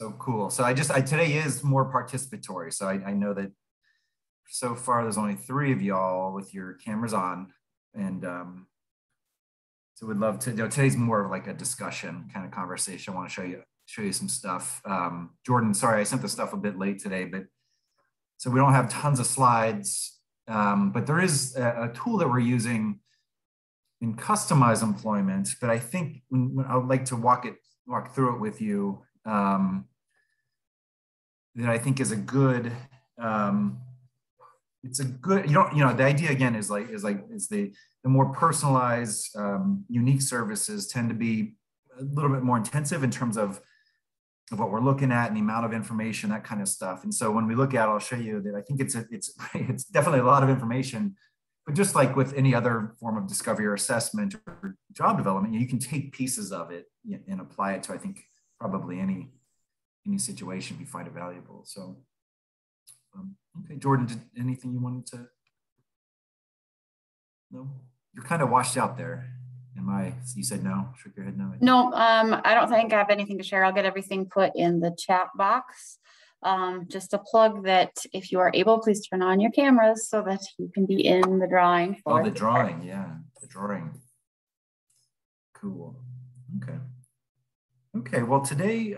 So cool. So today is more participatory. So I know that so far there's only 3 of y'all with your cameras on. And so we'd love to, today's more of like a discussion kind of conversation. I want to show you some stuff. Jordan, sorry, I sent the stuff a bit late today, but so we don't have tons of slides, but there is a tool that we're using in customized employment, but I think I would like to walk through it with you. That I think is a good, it's a good, the idea again is the more personalized, unique services tend to be a little bit more intensive in terms of what we're looking at and the amount of information, that kind of stuff. And so when we look at it, I'll show you that I think it's definitely a lot of information, but just like with any other form of discovery or assessment or job development, you can take pieces of it and apply it to, I think, probably any situation if you find it valuable. So, okay, Jordan, anything you wanted to? No, you're kind of washed out there. You said no, shook your head no. No, I don't think I have anything to share. I'll get everything put in the chat box. Just a plug that if you are able, please turn on your cameras so that you can be in the drawing. Oh, the drawing, yeah, the drawing. Cool, okay. Okay, well today,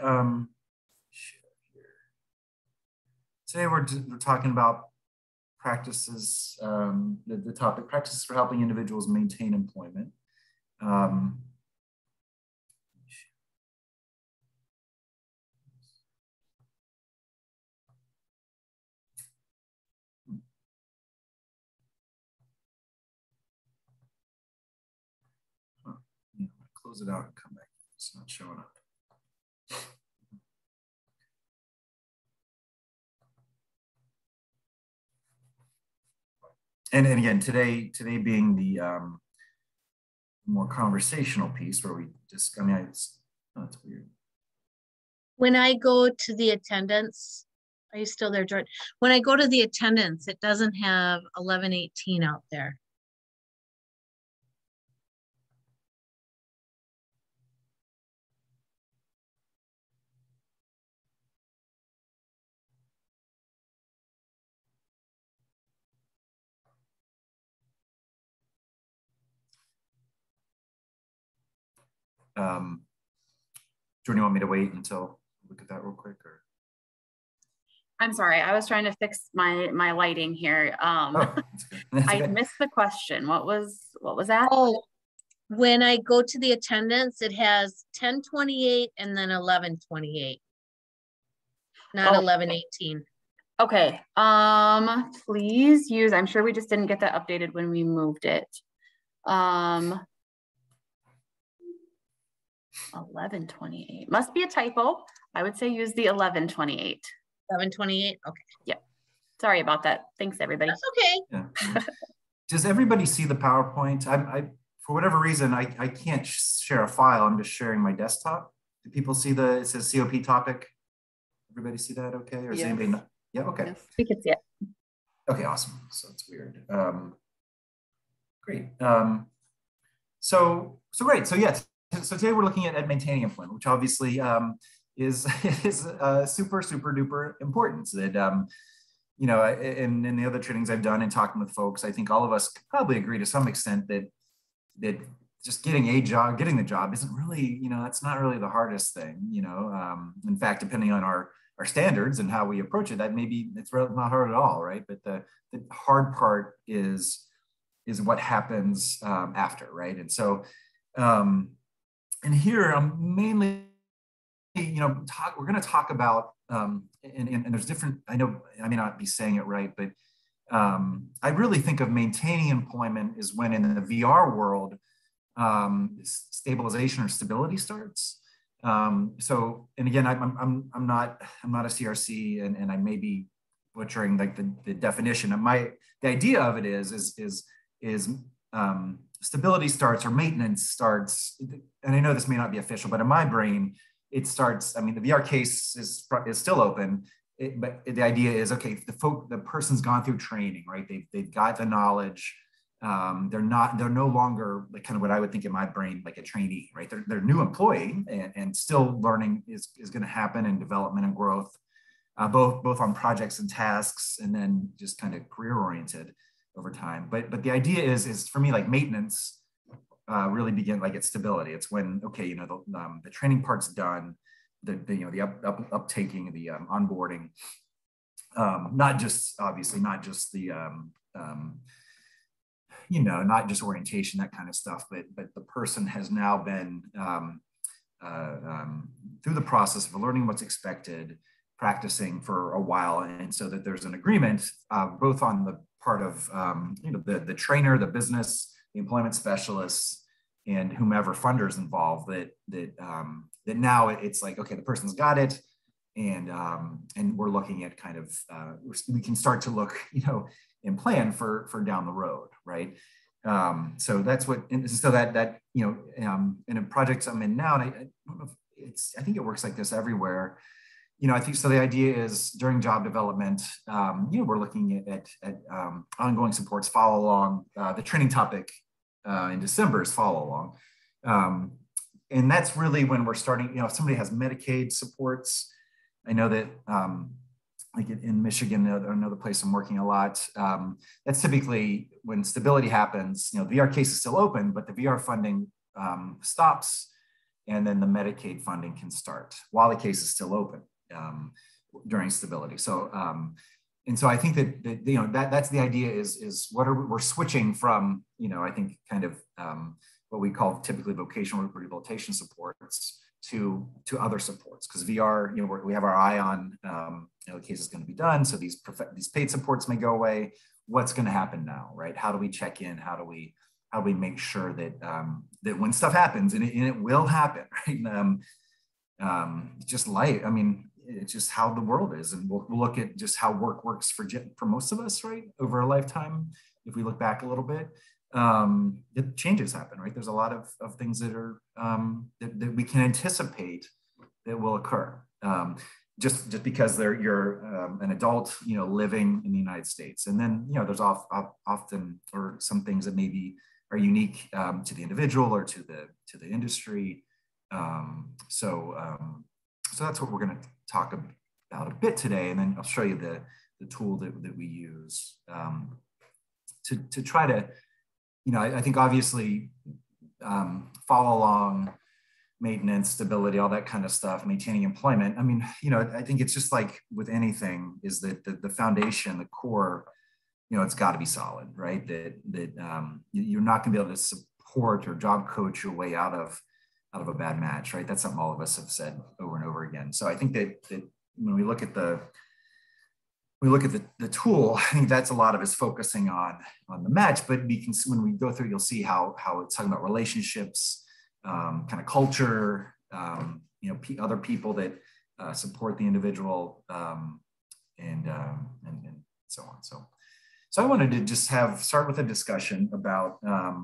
today we're talking about practices, the topic, practices for helping individuals maintain employment. Close it out and come back. It's not showing up. And again, today being the more conversational piece where we just, it's weird. When I go to the attendance, are you still there, Jordan? When I go to the attendance, it doesn't have 11:18 out there. Jordan, you want me to wait until look at that real quick, or? I'm sorry, I was trying to fix my lighting here. I missed the question. What was that? Oh, when I go to the attendance, it has 10:28 and then 11:28, not 11:18. Okay. Please use. I'm sure we just didn't get that updated when we moved it. 11:28 must be a typo. I would say use the 11:28. 11:28. Okay. Yeah. Sorry about that. Thanks, everybody. That's okay. Yeah. Does everybody see the PowerPoint? I for whatever reason, I can't share a file. I'm just sharing my desktop. Do people see it says COP topic? Everybody see that okay? Or is anybody not? Yeah, okay. Yes, we can see it. Okay, awesome. So it's weird. Great. So great. So yeah, so today we're looking at maintaining employment, which obviously is super duper important. So that in the other trainings I've done and talking with folks, I think all of us could probably agree to some extent that just getting the job isn't really, that's not really the hardest thing. In fact, depending on our standards and how we approach it, that maybe it's not hard at all, right? But the hard part is what happens after, right? And so, and here I'm mainly, we're going to talk about, and there's different, I know I may not be saying it right, but I really think of maintaining employment is when in the VR world, stabilization or stability starts. So, and again, I'm not a CRC, and I may be butchering like the definition. The idea of it is stability starts or maintenance starts, and I know this may not be official, but in my brain, it starts. I mean, the VR case is still open, but the idea is, okay, the person's gone through training, right? They've got the knowledge. they're no longer like kind of what I would think in my brain, like a trainee, right? They're a new employee, and still learning is going to happen, and development and growth, both on projects and tasks, and then just kind of career oriented over time. But the idea is for me, like maintenance really begin like at stability. It's when, okay, you know, the training part's done, the uptaking, the onboarding, not just obviously not just the you know, not just orientation, that kind of stuff, but the person has now been through the process of learning what's expected, practicing for a while, and so that there's an agreement both on the part of you know, the trainer, the business, the employment specialists, and whomever funders involved, that now it's like, okay, the person's got it, and we're looking at kind of we can start to look, you know, and plan for down the road, right? So that's what, and so that you know, in a project I'm in now, and I don't know if I think it works like this everywhere. You know, I think so. The idea is during job development, you know, we're looking at ongoing supports, follow along. The training topic in December is follow along, and that's really when we're starting. You know, if somebody has Medicaid supports, I know that. Like in Michigan, another place I'm working a lot, that's typically when stability happens, you know, the VR case is still open, but the VR funding stops, and then the Medicaid funding can start while the case is still open during stability. So, and so I think that you know, that's the idea is what are we're switching from, you know, I think kind of what we call typically vocational rehabilitation supports to other supports, because VR, you know, we have our eye on, you know, the case is going to be done. So these paid supports may go away. What's going to happen now, right? How do we check in? How do we make sure that that when stuff happens, and it will happen, right? Just life. I mean, it's just how the world is, and we'll look at just how work works for most of us, right, over a lifetime. If we look back a little bit, the changes happen, right? There's a lot of things that are that we can anticipate that will occur, just because you're an adult, you know, living in the United States, and then, you know, there's often or some things that maybe are unique to the individual or to the industry. So that's what we're going to talk about a bit today, and then I'll show you the tool that we use to try to. You know, I think obviously follow along, maintenance, stability, all that kind of stuff, maintaining employment. I mean, you know, I think it's just like with anything, is that the foundation, the core, you know, it's got to be solid, right? That you're not going to be able to support or job coach your way out of a bad match, right? That's something all of us have said over and over again. So I think that when we look at the tool, I think that's a lot of is focusing on the match, but we can, when we go through, you'll see how it's talking about relationships, kind of culture, you know, other people that support the individual, and so on. So I wanted to just start with a discussion about, I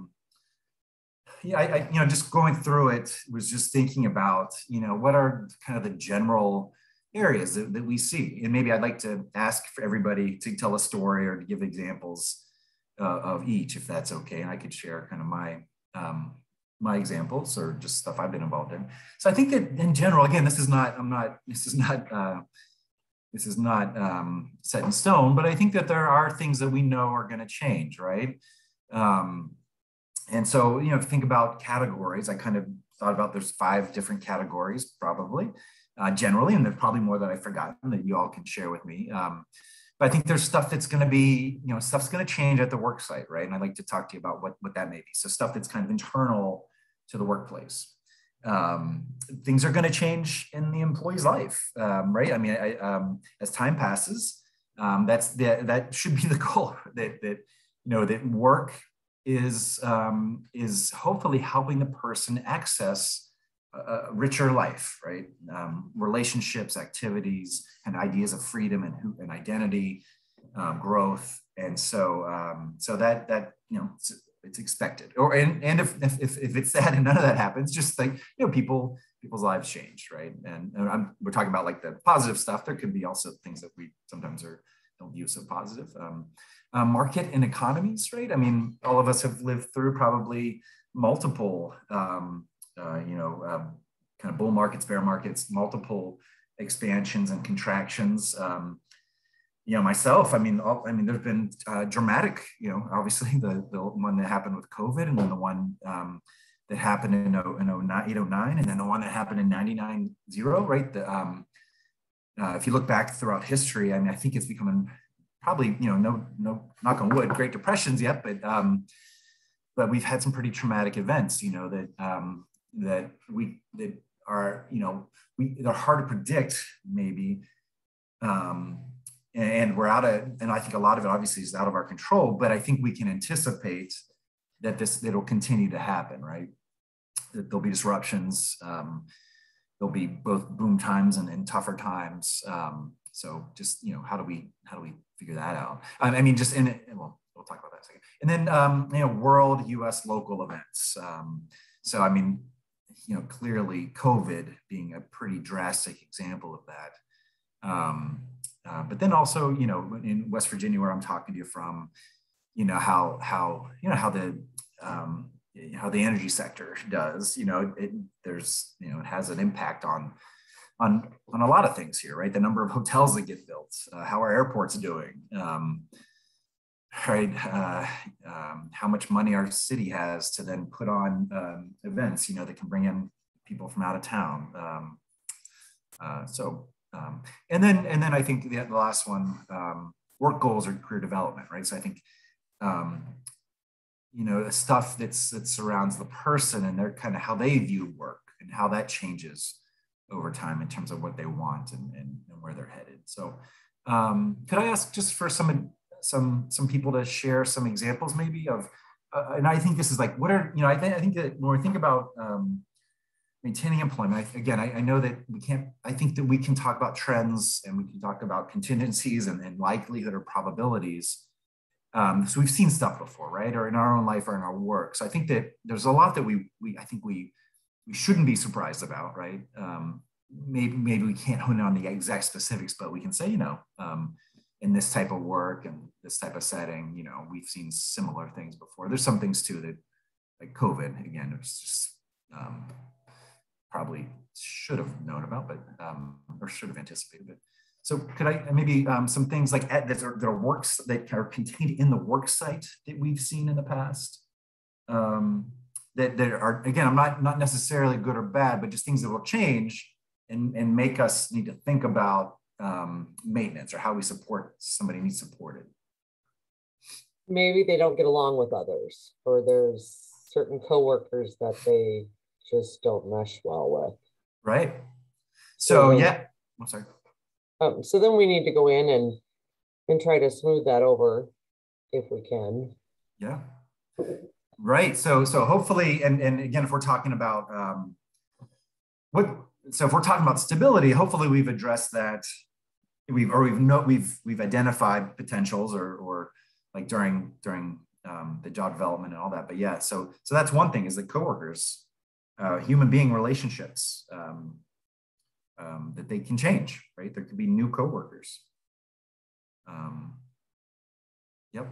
you know, just going through it, was just thinking about, you know, what are kind of the general areas that we see. And maybe I'd like to ask for everybody to tell a story or to give examples of each, if that's okay. And I could share kind of my examples or just stuff I've been involved in. So I think that in general, again, this is not set in stone, but I think that there are things that we know are going to change, right? And so, you know, if you think about categories, I kind of thought about there's 5 different categories probably. Generally, and there's probably more that I've forgotten that you all can share with me. But I think there's stuff that's going to be, you know, stuff's going to change at the work site, right? And I'd like to talk to you about what that may be. So stuff that's kind of internal to the workplace. Things are going to change in the employee's life, right? I mean, as time passes, that should be the goal. That you know, that work is hopefully helping the person access a richer life, right? Relationships, activities, and ideas of freedom and identity, growth, and so that you know, it's expected. And if it's that and none of that happens, just like, you know, people's lives change, right? And we're talking about like the positive stuff. There could be also things that we sometimes don't view so positive. market and economies, right? I mean, all of us have lived through probably multiple, kind of bull markets, bear markets, multiple expansions and contractions. Myself, there's been dramatic, obviously the one that happened with COVID, and then the one that happened in 0809, and then the one that happened in 99-0, right? If you look back throughout history, I mean, I think it's becoming probably, no, knock on wood, Great Depressions yet, but we've had some pretty traumatic events, that are, they're hard to predict maybe. And we're and I think a lot of it obviously is out of our control, but I think we can anticipate that it'll continue to happen, right? That there'll be disruptions. There'll be both boom times and tougher times. So just, how do we figure that out? I mean, just we'll talk about that in a second. And then, world, US, local events. So, I mean, clearly COVID being a pretty drastic example of that. But then also, in West Virginia, where I'm talking to you from, how the energy sector does, it has an impact on a lot of things here, right? The number of hotels that get built, how our airports doing, right? How much money our city has to then put on events, that can bring in people from out of town. And then I think the last one, work goals or career development, right? So I think, the stuff that surrounds the person and their kind of how they view work and how that changes over time in terms of what they want and where they're headed. So could I ask just for some people to share some examples maybe of, and I think this is like, what are, I think that when we think about maintaining employment, I know that I think that we can talk about trends and we can talk about contingencies and likelihood or probabilities. So we've seen stuff before, right? Or in our own life or in our work. So I think that there's a lot that we shouldn't be surprised about, right? Maybe we can't hone in on the exact specifics, but we can say, in this type of work and this type of setting, we've seen similar things before. There's some things too that, like COVID, again, it's just probably should have known about, but or should have anticipated it. So could I maybe some things like that are works that are contained in the work site that we've seen in the past that are, again, I'm not necessarily good or bad, but just things that will change and make us need to think about maintenance or how we support somebody needs supported. Maybe they don't get along with others, or there's certain coworkers that they just don't mesh well with. Right. So yeah, I'm sorry. So then we need to go in and try to smooth that over if we can. Yeah. Right. So hopefully, and again, if we're talking about if we're talking about stability, hopefully we've addressed that. We've identified potentials or like during the job development and all that. But yeah, so that's one thing, is that coworkers, human being relationships, that they can change, right? There could be new coworkers. Yep.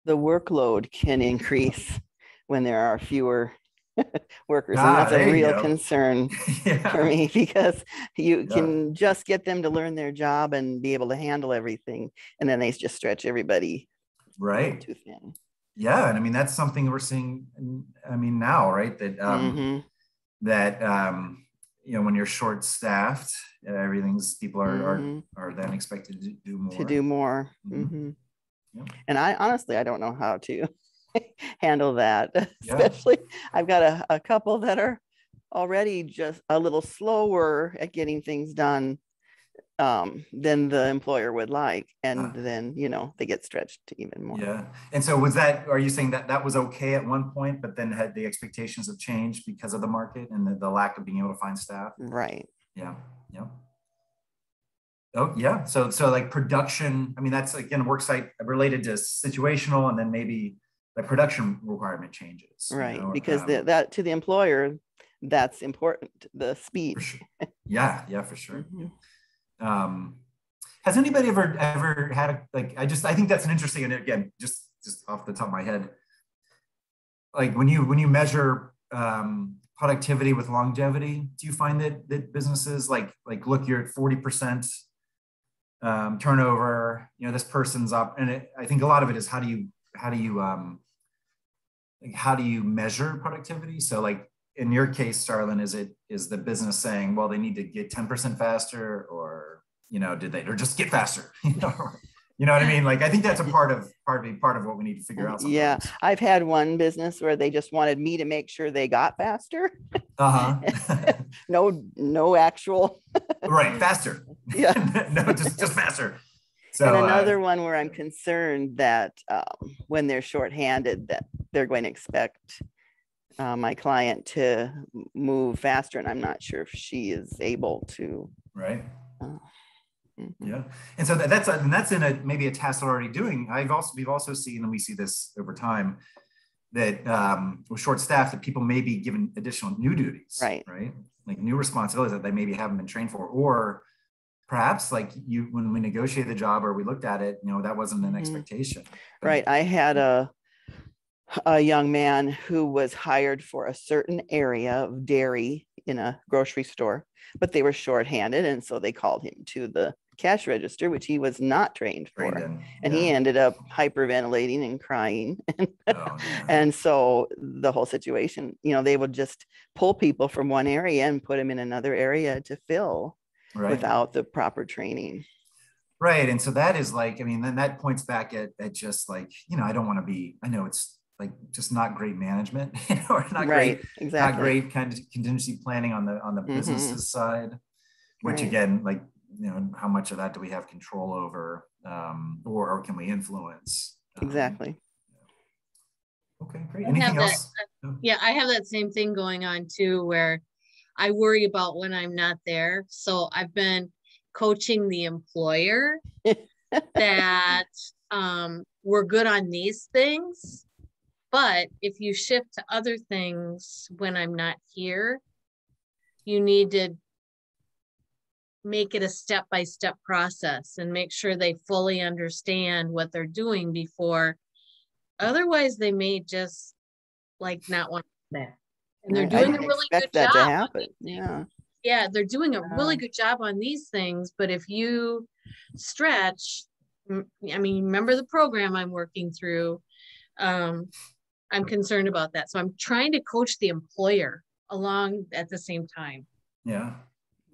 The workload can increase when there are fewer workers, and that's a real concern for me, because you can just get them to learn their job and be able to handle everything, and then they just stretch everybody right too thin. Yeah, and I mean that's something we're seeing. I mean now, right? That when you're short-staffed, people are then expected to do more. Mm-hmm. Yep. And I don't know how to handle that. Especially, I've got a couple that are already just a little slower at getting things done than the employer would like, and then they get stretched even more. Yeah. And so are you saying that was okay at one point, but then had the expectations have changed because of the market and the lack of being able to find staff? Right. Yeah. Oh yeah. So like production, I mean that's again worksite related to situational, and then maybe the production requirement changes. Right. Because that to the employer, that's important, the speed. For sure. Yeah, for sure. Mm-hmm. Has anybody ever had a, like, I think that's an interesting, and again, just off the top of my head, like when you measure productivity with longevity, do you find that businesses like look, you're at 40% turnover, you know, this person's up, and I think a lot of it is how do you measure productivity? So like in your case, Starlin, is the business saying, well, they need to get 10% faster, or, you know, or just get faster? You know what I mean? Like, I think that's a part of what we need to figure out sometimes. Yeah, I've had one business where they just wanted me to make sure they got faster. No actual. Right, faster. Yeah. No, just faster. So, and another one where I'm concerned that when they're shorthanded, that they're going to expect my client to move faster, and I'm not sure if she is able to. Right. Yeah, and so that's in maybe a task they're already doing. We've also seen, and we see this over time, that with short staff, that people may be given additional new duties, right, like new responsibilities that they maybe haven't been trained for, or perhaps like when we negotiated the job or we looked at it, you know, that wasn't an expectation. Right. I had a young man who was hired for a certain area of dairy in a grocery store, but they were shorthanded, and so they called him to the cash register, which he was not trained for. And he ended up hyperventilating and crying. And so the whole situation, you know, they would just pull people from one area and put them in another area to fill without the proper training. Right. And so that is like, I mean, then that points back at just like, you know, I know it's like just not great management, you know, or not great kind of contingency planning on the business's side, which again, like, you know, how much of that do we have control over, or can we influence? Exactly. Okay, great. Anything else? Yeah, I have that same thing going on too, where I worry about when I'm not there. So I've been coaching the employer that we're good on these things, but if you shift to other things when I'm not here, you need to make it a step-by-step process and make sure they fully understand what they're doing before. Otherwise, they may just like not want that. And they're doing a really good job. To happen. Yeah. Yeah, they're doing a really good job on these things, but if you stretch, I mean, remember the program I'm working through, I'm concerned about that. So I'm trying to coach the employer along at the same time. Yeah.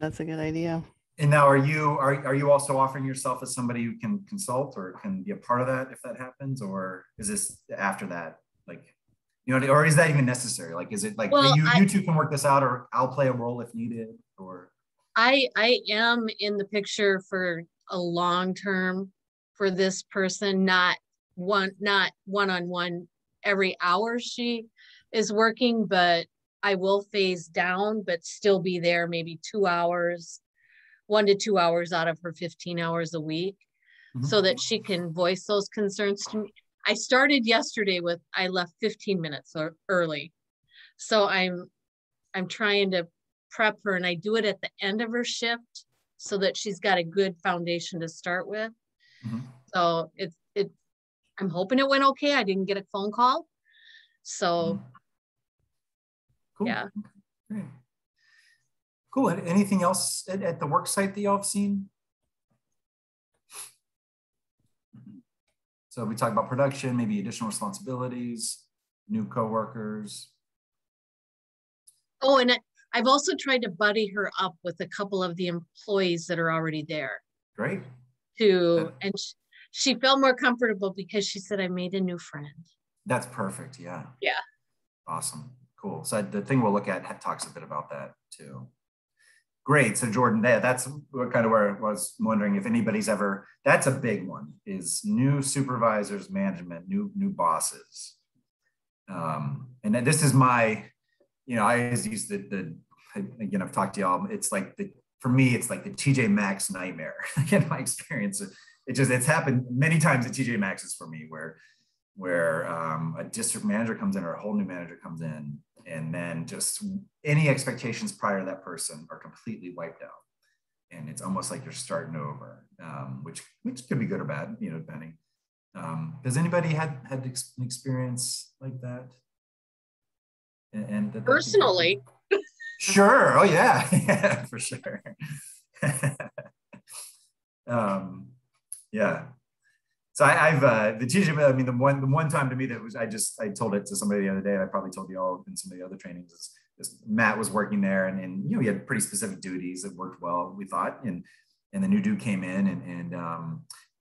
That's a good idea. And now are you also offering yourself as somebody who can consult or can be a part of that if that happens, or is this after that, like, you know, or is that even necessary? Like, is it like, well, hey, you two can work this out, or I'll play a role if needed? Or I am in the picture for a long term for this person, not one-on-one every hour she is working, but I will phase down, but still be there maybe 2 hours, 1 to 2 hours out of her 15 hours a week, so that she can voice those concerns to me. I started yesterday with, I left 15 minutes early. So I'm trying to prep her, and I do it at the end of her shift so that she's got a good foundation to start with. So I'm hoping it went okay. I didn't get a phone call. So cool. Yeah. Great. Cool. Anything else at the work site that y'all have seen? So we talk about production, maybe additional responsibilities, new coworkers. Oh, and I've also tried to buddy her up with a couple of the employees that are already there. Great. And she felt more comfortable because she said, I made a new friend. That's perfect. Yeah. Yeah. Awesome. Cool. So the thing we'll look at talks a bit about that too. Great. So Jordan, that's kind of where I was wondering if anybody's ever, that's a big one, is new supervisors, management, new bosses. And then this is my, you know, I always use again, I've talked to y'all, it's like for me, it's like the TJ Maxx nightmare. In my experience, it's happened many times at TJ Maxx's for me, where a district manager comes in or a whole new manager comes in, and then just any expectations prior to that person are completely wiped out. and it's almost like you're starting over, which could be good or bad, you know, depending. Has anybody had an experience like that? And Personally. Sure. Oh yeah, yeah, for sure. Yeah. So I've the teaching. I mean, the one time to me that was I told it to somebody the other day. And I probably told you all in some of the other trainings. Is Matt was working there, and you know, he had pretty specific duties that worked well, we thought, and the new dude came in,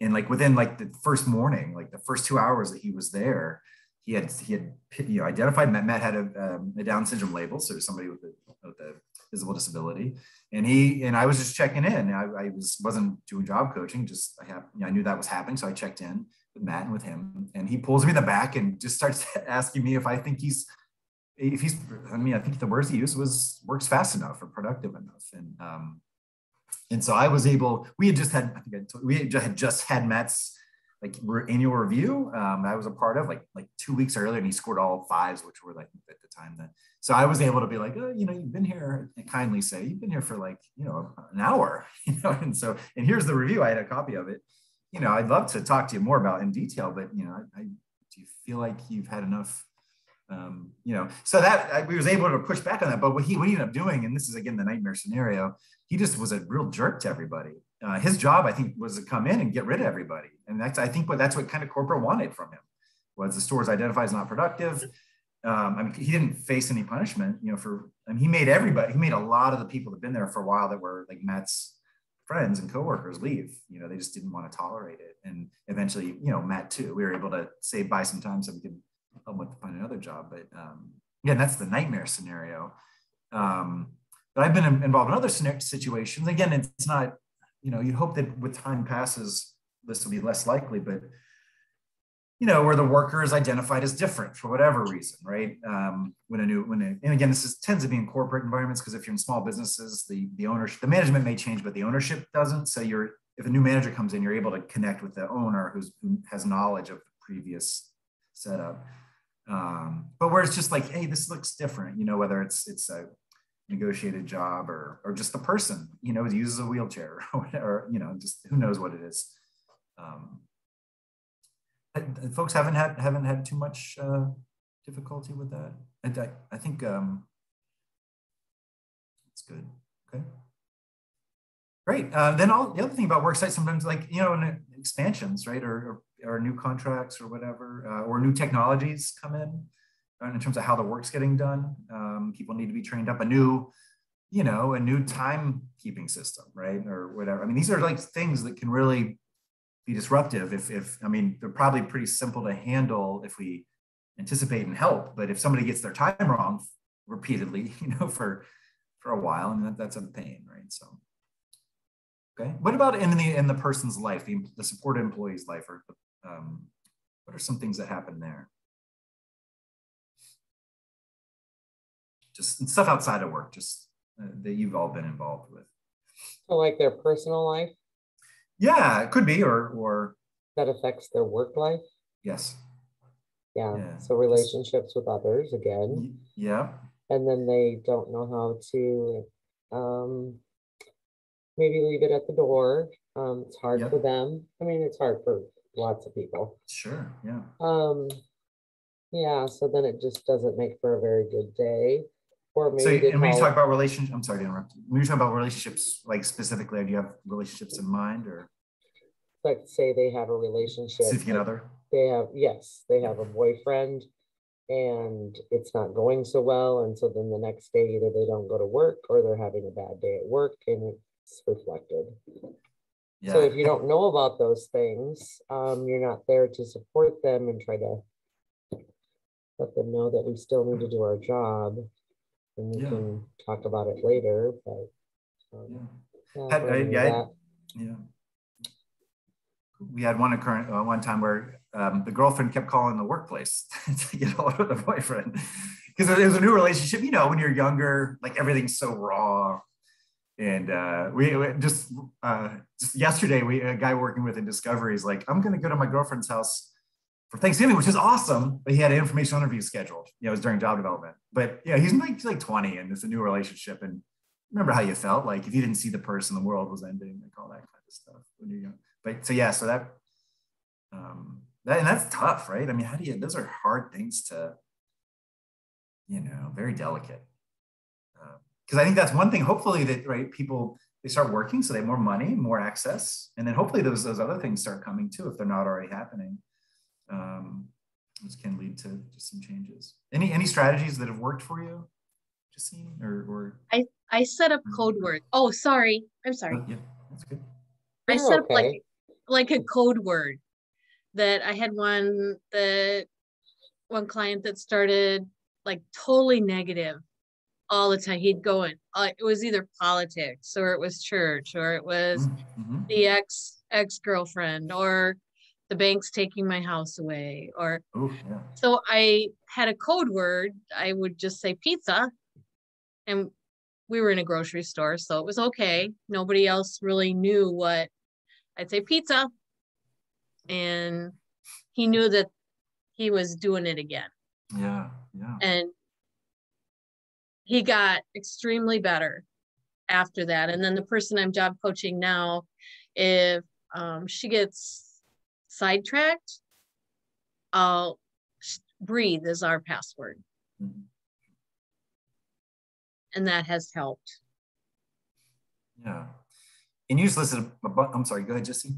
and like within like the first morning, like the first 2 hours that he was there, he had you know, identified Matt had a Down syndrome label, so somebody with a visible disability, and I was just checking in. I wasn't doing job coaching, just I knew that was happening, so I checked in with Matt and with him, and he pulls me in the back and just starts asking me if I think I mean, I think the words he used was works fast enough or productive enough, and so I was able. We had just had Matt's like annual review. I was a part of like 2 weeks earlier, and he scored all 5s, which were like at the time that. So I was able to be like, oh, you know, you've been here, and kindly say you've been here for like, you know, an hour, you know, and here's the review. I had a copy of it. You know, I'd love to talk to you more about in detail, but you know, do you feel like you've had enough? You know, so that we was able to push back on that. But what he ended up doing, and this is again the nightmare scenario, he just was a real jerk to everybody. His job, I think, was to come in and get rid of everybody, and that's what kind of corporate wanted from him, was the store's identified as not productive. I mean, he didn't face any punishment, you know, he made a lot of the people that've been there for a while that were like Matt's friends and coworkers leave. You know, they just didn't want to tolerate it, and eventually, you know, Matt too. We were able to buy some time so we could help him find another job, but again, that's the nightmare scenario. But I've been involved in other situations. Again, it's not, you know, you hope that with time passes, this will be less likely, but you know, where the worker is identified as different for whatever reason, right? And again, this tends to be in corporate environments, because if you're in small businesses, the ownership, the management may change, but the ownership doesn't. So if a new manager comes in, you're able to connect with the owner who has knowledge of the previous setup. But where it's just like, hey, this looks different, you know, whether it's a negotiated job or just the person, you know, uses a wheelchair or you know, just who knows what it is. Folks haven't had too much difficulty with that. I think it's good. Okay, great. Then the other thing about worksite, sometimes, like, you know, in expansions, right, or new contracts or whatever, or new technologies come in terms of how the work's getting done. People need to be trained up. A new timekeeping system, right, or whatever. I mean, these are like things that can really be disruptive. If I mean, they're probably pretty simple to handle if we anticipate and help. But if somebody gets their time wrong repeatedly, you know, for a while, and that's a pain, right? So, okay. What about in the person's life, the supported employee's life, or what are some things that happen there? Just stuff outside of work, just that you've all been involved with. So like their personal life? Yeah, it could be, or that affects their work life. Yes. Yeah. So relationships with others again. Yeah. And then they don't know how to maybe leave it at the door. It's hard for them. I mean, it's hard for lots of people. Sure. Yeah. Yeah. So then it just doesn't make for a very good day. Or maybe. So, and when you talk about relationships, I'm sorry to interrupt. When you talk about relationships, like specifically, do you have relationships in mind, or? Like, say they have a relationship. Significant other. They have a boyfriend, and it's not going so well, and so then the next day either they don't go to work or they're having a bad day at work, and it's reflected. Yeah. So if you don't know about those things, you're not there to support them and try to let them know that we still need to do our job. And we can talk about it later, but we had one time where the girlfriend kept calling the workplace to get hold of the boyfriend, because it was a new relationship. You know, when you're younger, like everything's so raw. And we just yesterday, a guy working with in Discovery is like, I'm going to go to my girlfriend's house for Thanksgiving, which is awesome, but he had an informational interview scheduled. You know, it was during job development. But yeah, he's like 20, and it's a new relationship, and remember how you felt, like if you didn't see the person, the world was ending, like all that kind of stuff when you're young. But so yeah, so that and that's tough, right? I mean, how do you, those are hard things to, very delicate. Because I think that's one thing, hopefully, that, right, people, they start working so they have more money, more access, and then hopefully those other things start coming too, if they're not already happening, which can lead to just some changes. Any strategies that have worked for you, Justine, or I set up code word. Oh, sorry. I'm sorry. Yeah, that's good. I You're set up okay. like a code word that I had one client that started like totally negative all the time. He'd go in, it was either politics or it was church or it was the ex-girlfriend or the bank's taking my house away or so I had a code word. I would just say pizza, and we were in a grocery store, so it was okay. Nobody else really knew what I'd say pizza, and he knew that he was doing it again. Yeah. And he got extremely better after that. And then the person I'm job coaching now, if she gets sidetracked, I'll breathe is our password. And that has helped. Yeah. And you just listed I'm sorry, go ahead, Jesse.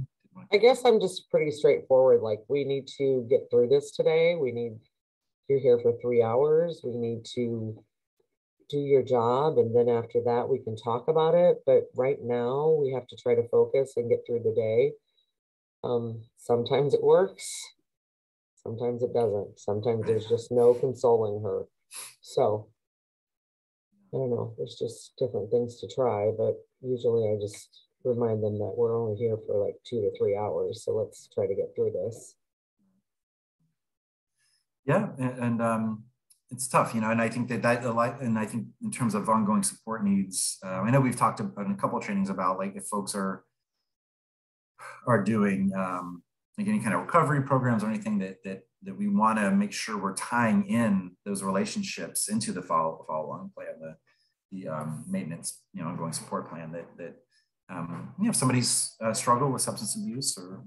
I guess I'm just pretty straightforward. Like, we need to get through this today. You're here for 3 hours. We need to do your job. And then after that, we can talk about it. But right now we have to try to focus and get through the day. Sometimes it works. Sometimes it doesn't. Sometimes there's just no consoling her. So I don't know. There's just different things to try, but usually I just remind them that we're only here for like 2 to 3 hours. So let's try to get through this. Yeah. And it's tough, and I think and I think in terms of ongoing support needs, I know we've talked about in a couple of trainings about like if folks are doing like any kind of recovery programs or anything that we want to make sure we're tying in those relationships into the follow-on plan, the maintenance, ongoing support plan that if somebody's struggled with substance abuse or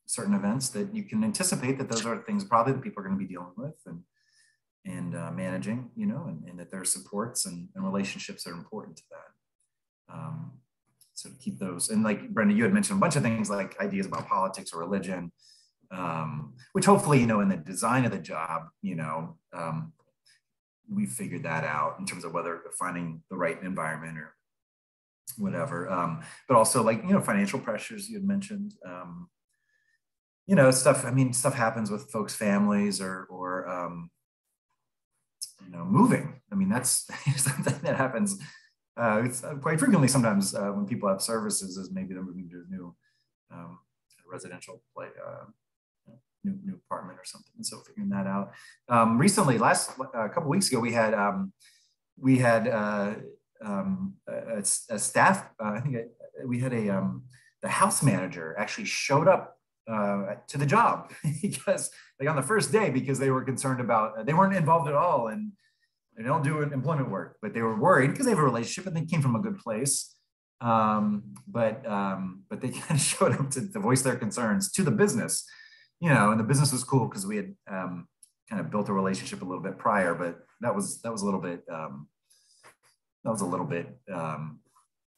certain events, that you can anticipate that those are things probably that people are going to be dealing with and managing, and that there are supports and relationships that are important to that. So to keep those, and like Brenda, you had mentioned a bunch of things like ideas about politics or religion, which hopefully, in the design of the job, we figured that out in terms of whether finding the right environment or whatever. But also like, financial pressures you had mentioned, stuff happens with folks' families or moving. I mean, that's something that happens it's quite frequently sometimes when people have services, is maybe they're moving to a new residential new apartment or something. And so figuring that out. Recently, a couple weeks ago, we had a staff. I think we had the house manager actually showed up to the job because like on the first day, because they were concerned about, they weren't involved at all and they don't do employment work, but they were worried because they have a relationship and they came from a good place. But they kind of showed up to voice their concerns to the business, and the business was cool because we had kind of built a relationship a little bit prior, but that was a little bit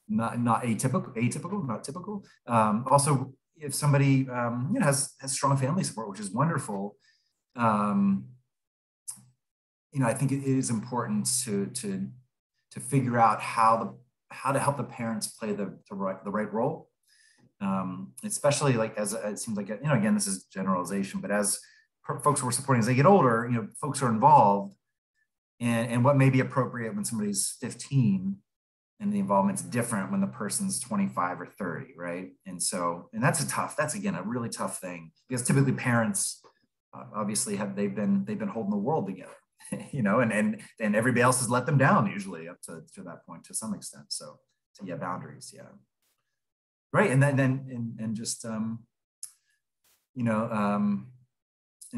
not atypical, not typical. Also, if somebody has strong family support, which is wonderful, I think it is important to figure out how to help the parents play the right role, especially like as it seems like again, this is generalization, but as folks who are supporting as they get older, folks are involved, and what may be appropriate when somebody's 15 and the involvement's different when the person's 25 or 30, right? And that's again a really tough thing, because typically parents obviously they've been holding the world together, and everybody else has let them down usually up to that point to some extent. So yeah, boundaries, yeah, right. And then just in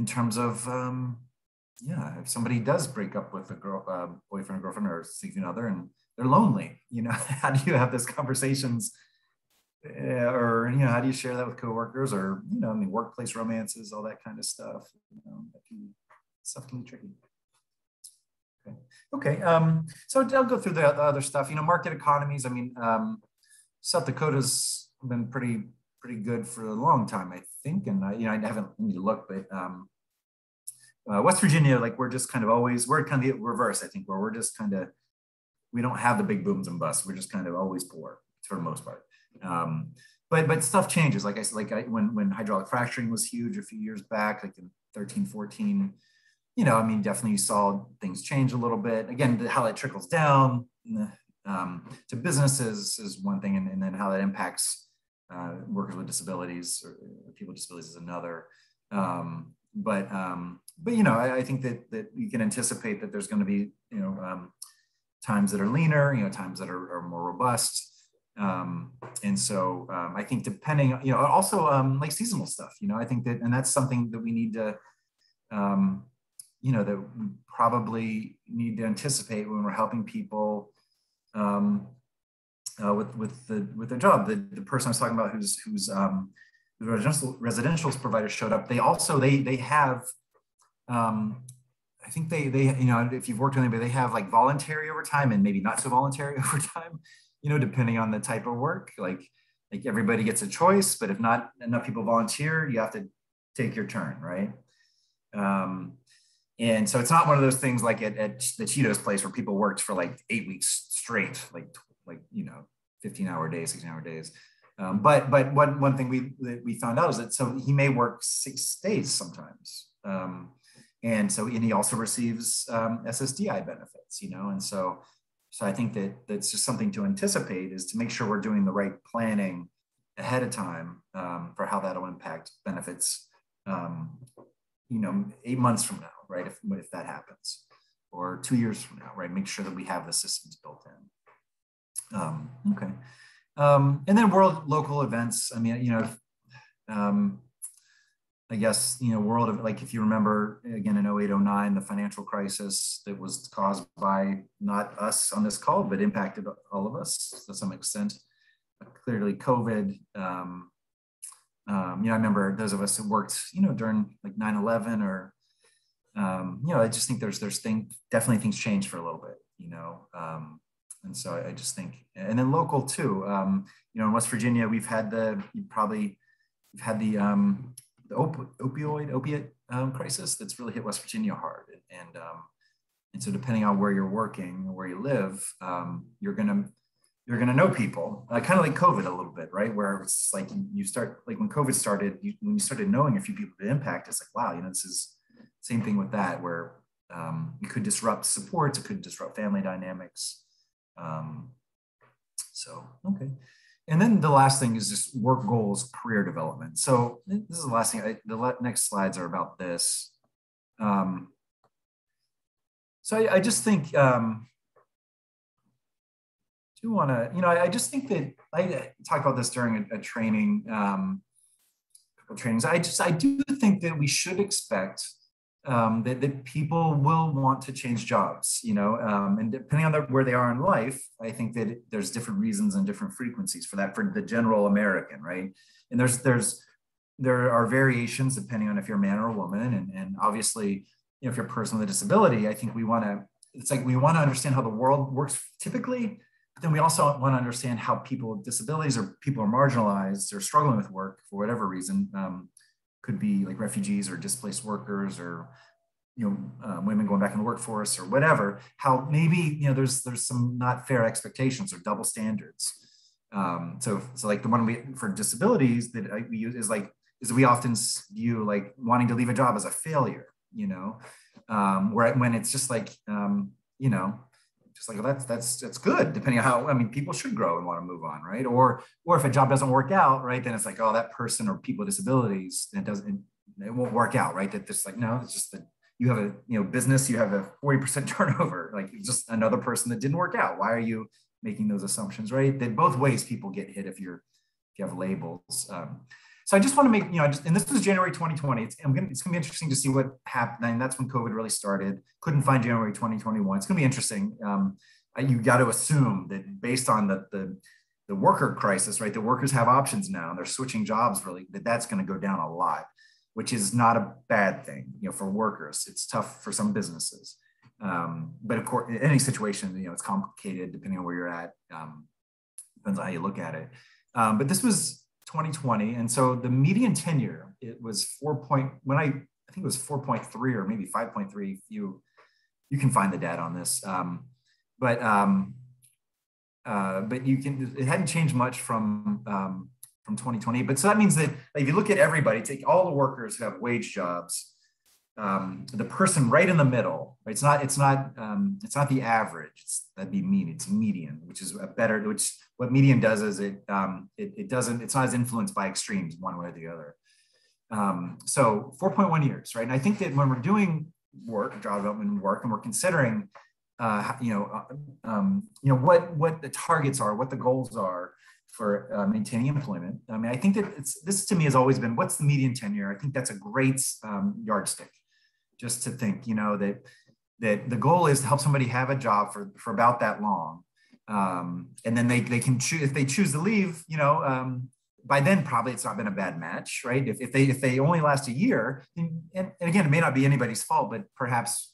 terms of yeah, if somebody does break up with a boyfriend or girlfriend or significant other and they're lonely, how do you have those conversations? Or, how do you share that with coworkers or, workplace romances, all that kind of stuff, stuff can be tricky. Okay. So I'll go through the other stuff, market economies. I mean, South Dakota's been pretty good for a long time, I think. And I haven't need to look, but West Virginia, like we're just kind of always, we're kind of the reverse, I think, where we're just kind of, we don't have the big booms and busts. We're just kind of always poor for the most part. But stuff changes. Like I said, when hydraulic fracturing was huge a few years back, like in 13, 14, definitely you saw things change a little bit. Again, how that trickles down to businesses is one thing, and then how that impacts workers with disabilities or people with disabilities is another. But I think that you can anticipate that there's going to be times that are leaner, times that are more robust. And so I think depending, also like seasonal stuff, I think that, and that's something that we need to, that we probably need to anticipate when we're helping people with their job. The person I was talking about who's the residential provider showed up. They also, they have, I think they if you've worked with anybody, they have like voluntary overtime and maybe not so voluntary overtime, depending on the type of work. Like everybody gets a choice, but if not enough people volunteer, you have to take your turn, right? And so it's not one of those things like at the Cheetos place where people worked for like 8 weeks straight, like 15-hour days, 16-hour days. But one thing we found out is that so he may work 6 days sometimes. And he also receives SSDI benefits, and so I think that's just something to anticipate, is to make sure we're doing the right planning ahead of time for how that'll impact benefits, 8 months from now, right? If that happens, or 2 years from now, right? Make sure that we have the systems built in. Okay. And then local events. I mean, I guess, world of, like, if you remember, again, in 08, 09, the financial crisis that was caused by not us on this call, but impacted all of us to some extent. Clearly COVID, I remember those of us who worked, during like 9/11 or, I just think there's definitely things change for a little bit, and so I just think, and then local too, in West Virginia, we've had the opiate crisis that's really hit West Virginia hard. And so depending on where you're working or where you live, you're gonna know people, kind of like COVID a little bit, right? Where it's like you start, like when COVID started, when you started knowing a few people to impact, it's like, wow, this is same thing with that, where it could disrupt supports, it could disrupt family dynamics. So, okay. And then the last thing is just work goals, career development. So this is the last thing, the next slides are about this. So I just think, I just think that I talked about this during a training, couple trainings. I do think that we should expect that people will want to change jobs, and depending on where they are in life, I think that there's different reasons and different frequencies for that, for the general American, right? And there are variations depending on if you're a man or a woman, and obviously, if you're a person with a disability, I think we want to understand how the world works typically, but then we also want to understand how people with disabilities or people are marginalized or struggling with work for whatever reason. Could be like refugees or displaced workers, or women going back in the workforce or whatever. How maybe there's some not fair expectations or double standards. So like the one for disabilities that we use is we often view like wanting to leave a job as a failure. Where when it's just like just like, well, that's good, depending on how, people should grow and want to move on, right? Or if a job doesn't work out, right, then it's like, oh, that person or people with disabilities, it won't work out, right? That it's like, no, it's just that you have a business, you have a 40% turnover, like it's just another person that didn't work out. Why are you making those assumptions, right? That both ways people get hit if you have labels. So I just want to make, and this was January 2020. It's going to be interesting to see what happened. And that's when COVID really started. Couldn't find January 2021. It's going to be interesting. You got to assume that based on the worker crisis, right? The workers have options now and they're switching jobs really, that's going to go down a lot, which is not a bad thing, for workers. It's tough for some businesses. But of course, in any situation, it's complicated depending on where you're at. Depends on how you look at it. But this was 2020. And so the median tenure, it was I think it was 4.3 or maybe 5.3. You can find the data on this. But it hadn't changed much from 2020. But so that means that if you look at everybody, take all the workers who have wage jobs, the person right in the middle, right? It's not the average. That'd be mean. It's median, which is what median does is it's not as influenced by extremes one way or the other. So 4.1 years, right? And I think that when we're doing job development work, and we're considering, what the targets are, what the goals are for maintaining employment. I mean, I think that this to me has always been, what's the median tenure? I think that's a great yardstick, just to think, that the goal is to help somebody have a job for about that long. And then they can choose, if they choose to leave, by then probably it's not been a bad match, right? If they only last a year, and again, it may not be anybody's fault, but perhaps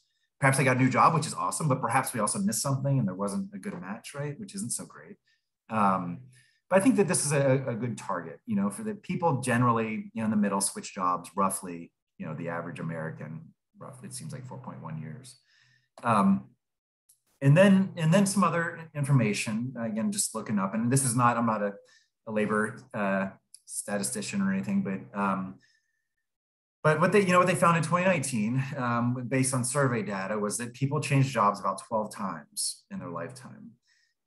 they got a new job, which is awesome, but perhaps we also missed something and there wasn't a good match, right? Which isn't so great. But I think that this is a good target, for the people generally, in the middle, switch jobs roughly, the average American, roughly, it seems like 4.1 years. And then some other information, again, just looking up, and this is not, I'm not a labor statistician or anything, but what they found in 2019, based on survey data, was that people changed jobs about 12 times in their lifetime.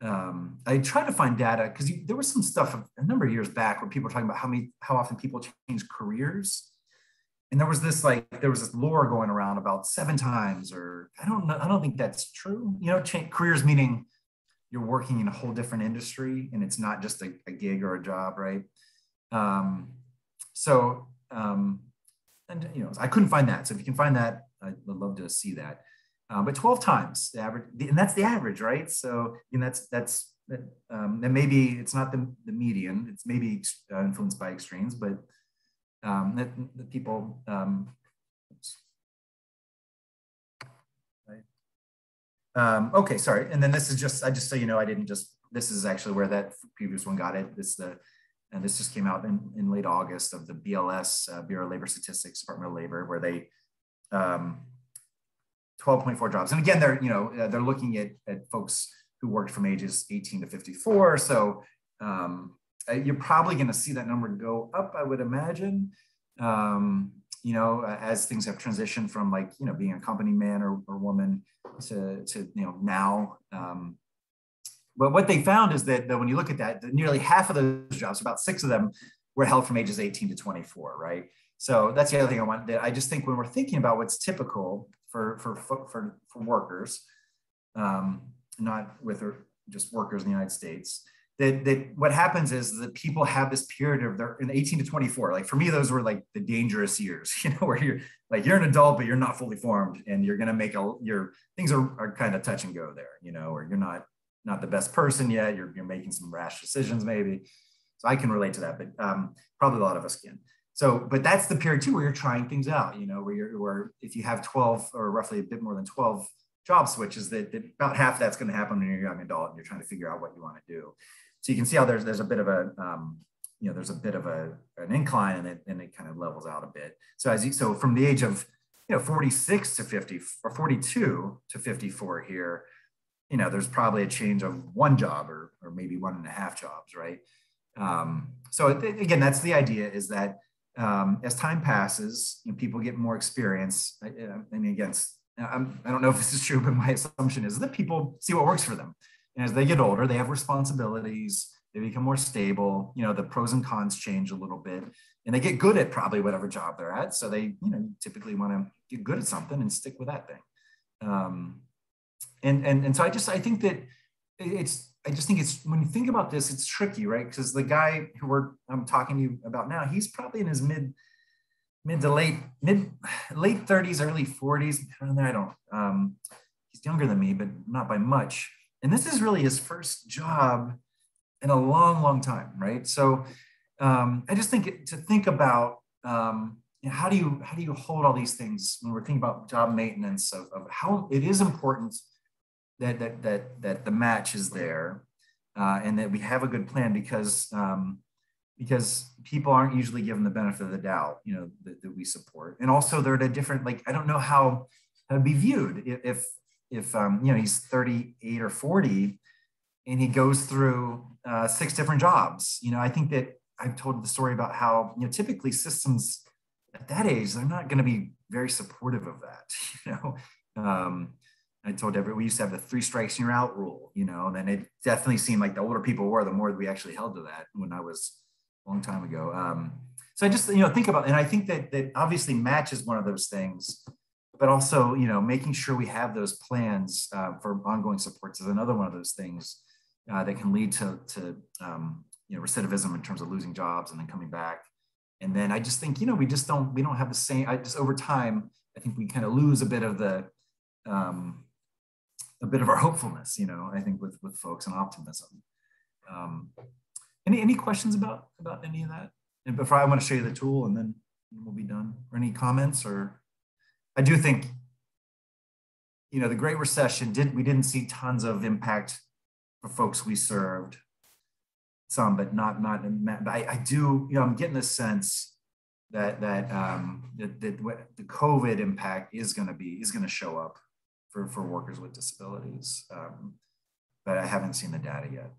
I tried to find data because there was some stuff a number of years back where people were talking about how often people change careers. And there was this lore going around about 7 times, or I don't think that's true. Careers meaning you're working in a whole different industry and it's not just a gig or a job, right? I couldn't find that. So if you can find that, I'd love to see that. But 12 times the average, and that's the average, right? So and maybe it's not the median, it's maybe influenced by extremes, but the people, okay, sorry. And then this is just so this is actually where that previous one got it. And this just came out in late August of the BLS, Bureau of Labor Statistics, Department of Labor, where they, 12.4 jobs. And again, they're looking at folks who worked from ages 18 to 54. So you're probably going to see that number go up, I would imagine, as things have transitioned from being a company man or woman to now. But what they found is that when you look at that, nearly half of those jobs, about 6 of them, were held from ages 18 to 24, right? So that's the other thing I just think when we're thinking about what's typical for workers, not with just workers in the United States, that what happens is that people have this period of they're in 18 to 24. Like for me, those were like the dangerous years, where you're an adult, but you're not fully formed, and you're going to make your things are kind of touch and go there, or you're not the best person yet. You're making some rash decisions maybe. So I can relate to that, but probably a lot of us can. So, but that's the period too where you're trying things out, where if you have 12 or roughly a bit more than 12 job switches, that about half that's going to happen when you're a young adult and you're trying to figure out what you want to do. So you can see how there's a bit of a an incline, and it kind of levels out a bit. So from the age of 46 to 50 or 42 to 54 here, there's probably a change of 1 job or maybe 1.5 jobs, right? So again, that's the idea, is that as time passes, people get more experience. I mean, again, I don't know if this is true, but my assumption is that people see what works for them. And as they get older, they have responsibilities, they become more stable, the pros and cons change a little bit, and they get good at probably whatever job they're at. So they, typically want to get good at something and stick with that thing. And so I think that it's I just think it's, when you think about this, it's tricky, right? Because the guy who I'm talking to you about now, he's probably in his mid to late 30s, early 40s. I don't, he's younger than me, but not by much. And this is really his first job in a long, long time, right? So I just think to think about, how do you hold all these things when we're thinking about job maintenance of how it is important that the match is there, and that we have a good plan, because people aren't usually given the benefit of the doubt, that we support. And also they're at a different, like, I don't know how it'd be viewed if he's 38 or 40 and he goes through 6 different jobs. I think that I've told the story about how, typically systems at that age, they're not going to be very supportive of that. I told we used to have the 3 strikes and you're out rule, and then it definitely seemed like the older people were, the more we actually held to that when I was a long time ago. So I just, think about, and I think that obviously match is one of those things, but also, making sure we have those plans for ongoing supports is another one of those things that can lead to recidivism in terms of losing jobs and then coming back. And then I just think, we don't have the same, over time, I think we kind of lose a bit of our hopefulness, I think with folks, and optimism. Any questions about any of that? And before, I want to show you the tool and then we'll be done. Or any comments? Or I do think, the Great Recession we didn't see tons of impact for folks we served. Some, but not. But I do. I'm getting the sense that the COVID impact is going to show up for workers with disabilities. But I haven't seen the data yet.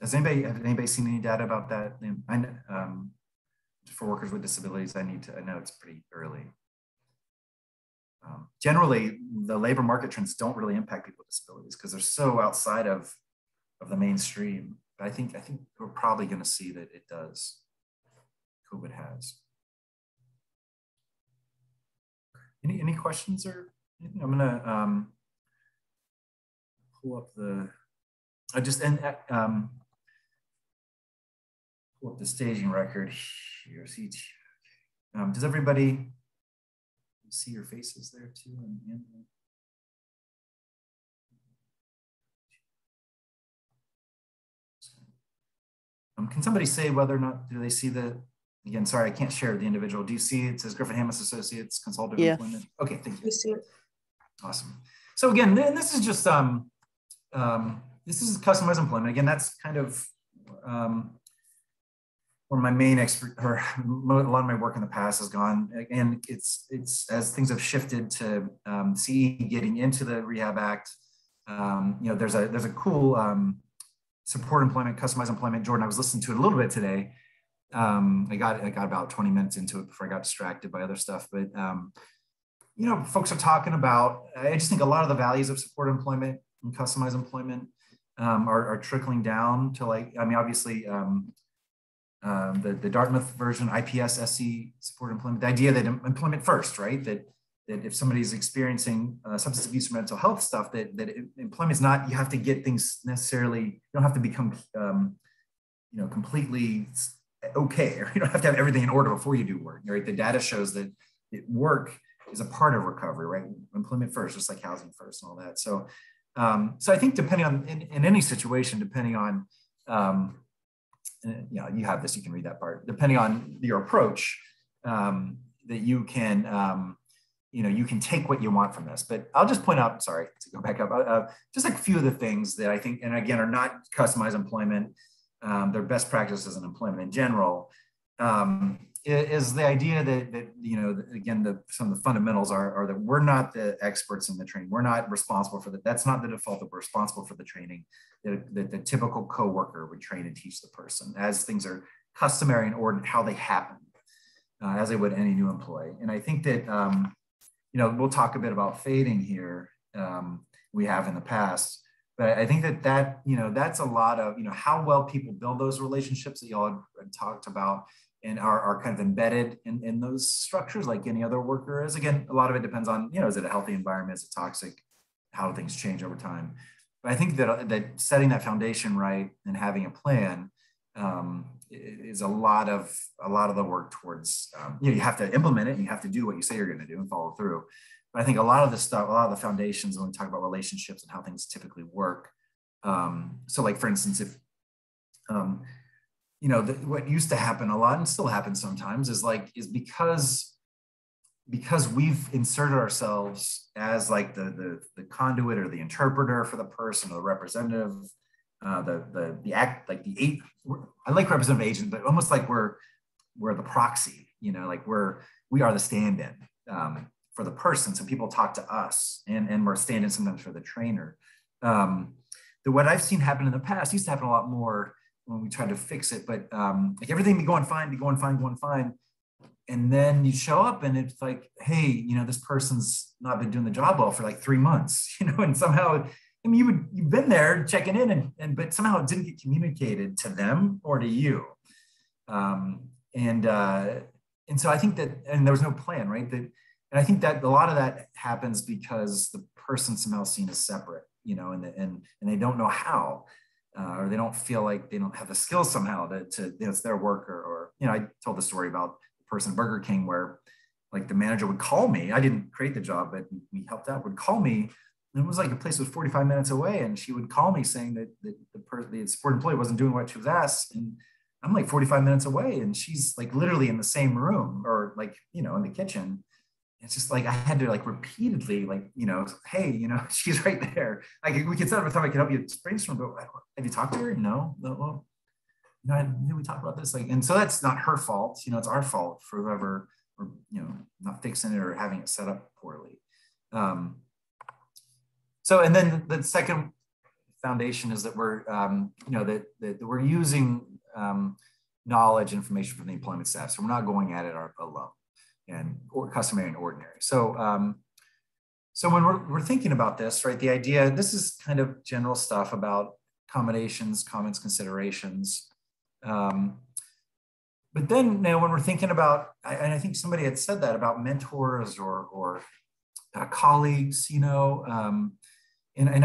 Have anybody seen any data about that? For workers with disabilities, I know it's pretty early. Generally, the labor market trends don't really impact people with disabilities because they're so outside of the mainstream. But I think we're probably going to see that it does. COVID has. Any questions or anything? I'm going to pull up pull up the staging record here. Does everybody see your faces there too? Can somebody say whether or not, do they see again, sorry, I can't share the individual. Do you see it says Griffin Hammonds Associates Consultative Employment? Okay, thank you. We see it. Awesome. So again, this is just, this is customized employment. Again, that's kind of where my main a lot of my work in the past has gone. And it's as things have shifted to CE getting into the Rehab Act, there's a cool, support employment, customized employment. Jordan, I was listening to it a little bit today. I got about 20 minutes into it before I got distracted by other stuff. But, folks are talking about, I just think a lot of the values of support employment and customized employment are trickling down to obviously the Dartmouth version, IPS SC support employment, the idea that employment first, right? That if somebody's experiencing substance abuse or mental health stuff, that employment's not, you have to get things necessarily, you don't have to become, completely okay, or you don't have to have everything in order before you do work, right? The data shows that work is a part of recovery, right? Employment first, just like housing first and all that. So, so I think depending on, in any situation, depending on, you have this, you can read that part, depending on your approach, that you can, you can take what you want from this. But I'll just point out, sorry, to go back up, just like a few of the things that I think, and again, are not customized employment, they're best practices in employment in general, is the idea that again, some of the fundamentals are that we're not the experts in the training. We're not responsible for that. That's not the default, that we're responsible for the training. That the typical coworker would train and teach the person as things are customary and ordered, how they happen, as they would any new employee. And I think that, we'll talk a bit about fading here. We have in the past, but I think that that's a lot of, how well people build those relationships that y'all had talked about and are kind of embedded in those structures like any other worker is. Again, a lot of it depends on, is it a healthy environment? Is it toxic? How do things change over time? But I think that setting that foundation right and having a plan is a lot of the work towards, you have to implement it and you have to do what you say you're going to do and follow through. But I think a lot of the foundations when we talk about relationships and how things typically work. So like, for instance, if, what used to happen a lot and still happens sometimes is because we've inserted ourselves as like the conduit or the interpreter for the person or the representative, I like representative agent, but almost like we're the proxy, like we are the stand-in for the person. So people talk to us and we're stand-in sometimes for the trainer. What I've seen happen in the past used to happen a lot more when we tried to fix it, but like everything be going fine. And then you show up and it's like, hey, this person's not been doing the job well for like 3 months, and somehow, I mean, you've been there checking in but somehow it didn't get communicated to them or to you. And so I think that, and there was no plan, right? And I think that a lot of that happens because the person somehow seen as separate, and they don't know how, or they don't feel like they don't have the skills somehow to it's their work or I told the story about the person at Burger King where like the manager would call me. I didn't create the job, but we helped out, would call me. And it was like the place was 45 minutes away. And she would call me saying that the support employee wasn't doing what she was asked. And I'm like 45 minutes away and she's like literally in the same room or like, in the kitchen. It's just like, I had to like repeatedly like, hey, she's right there. Like we could set up a time I could help you brainstorm, but have you talked to her? No. Well, we talked about this. Like, and so that's not her fault. It's our fault for whoever, or, not fixing it or having it set up poorly. So, and then the second foundation is that we're, that we're using knowledge, information from the employment staff. So we're not going at it alone or customary and ordinary. So, so when we're thinking about this, right, the idea, this is kind of general stuff about accommodations, comments, considerations. But then when we're thinking about, and I think somebody had said that about mentors or colleagues, and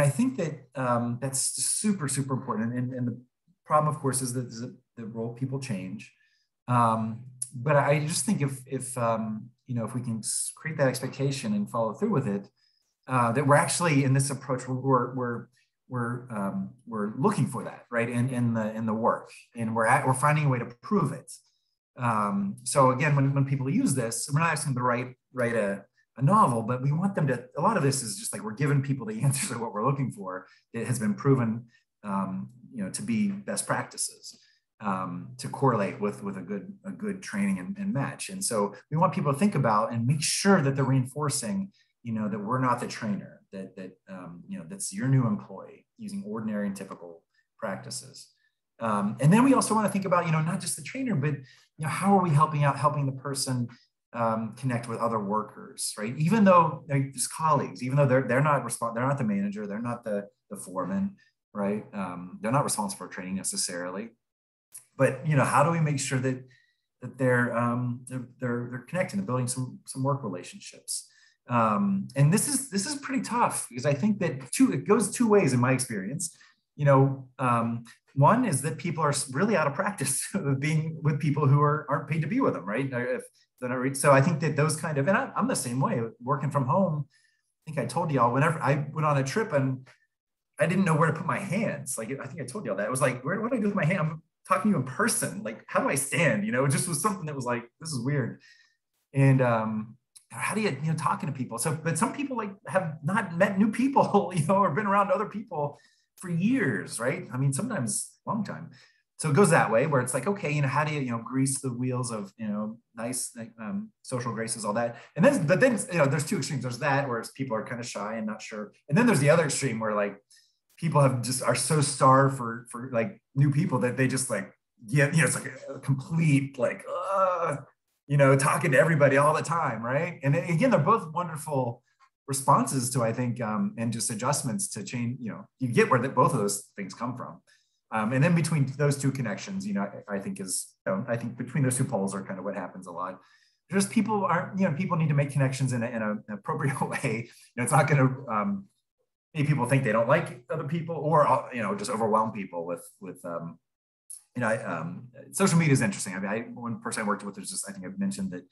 I think that that's super, super important. And the problem, of course, is that the role people change. But I just think if we can create that expectation and follow through with it, that we're actually in this approach, we're looking for that, right? In the work, and we're finding a way to prove it. So again, when people use this, we're not asking them to write a novel, but we want them to, a lot of this is just like, we're giving people the answers to what we're looking for. It has been proven, to be best practices, to correlate with a good training and match. And so we want people to think about and make sure that they're reinforcing, that we're not the trainer, that's your new employee using ordinary and typical practices. And then we also want to think about, not just the trainer, but how are we helping the person connect with other workers, right? Even though there's colleagues, even though they're not the manager, they're not the foreman, right? They're not responsible for training necessarily, but how do we make sure that they're connecting and building some work relationships? And this is pretty tough because I think that it goes two ways in my experience. One is that people are really out of practice of being with people who aren't paid to be with them, right? So I think that those kind of, and I'm the same way, working from home. I think I told y'all, whenever I went on a trip and I didn't know where to put my hands. Like, I think I told y'all that. It was like, what do I do with my hand? I'm talking to you in person. Like, how do I stand? It just was something that was like, this is weird. And how do you, talking to people? So, but some people have not met new people, or been around other people for years, right? I mean, sometimes a long time. So it goes that way where it's like, okay, how do you, grease the wheels of, nice social graces, all that. And then, but then, there's two extremes. There's that where people are kind of shy and not sure. And then there's the other extreme where people are so starved for new people that they just it's like a complete talking to everybody all the time, right? And again, they're both wonderful responses to, I think, and just adjustments to change. You get where both of those things come from. And then between those two connections, I think between those two poles are kind of what happens a lot. Just people aren't, people need to make connections in an appropriate way. It's not going to maybe people think they don't like other people, or, you know, just overwhelm people with you know, social media is interesting. I mean, one person I worked with was just, I think I've mentioned that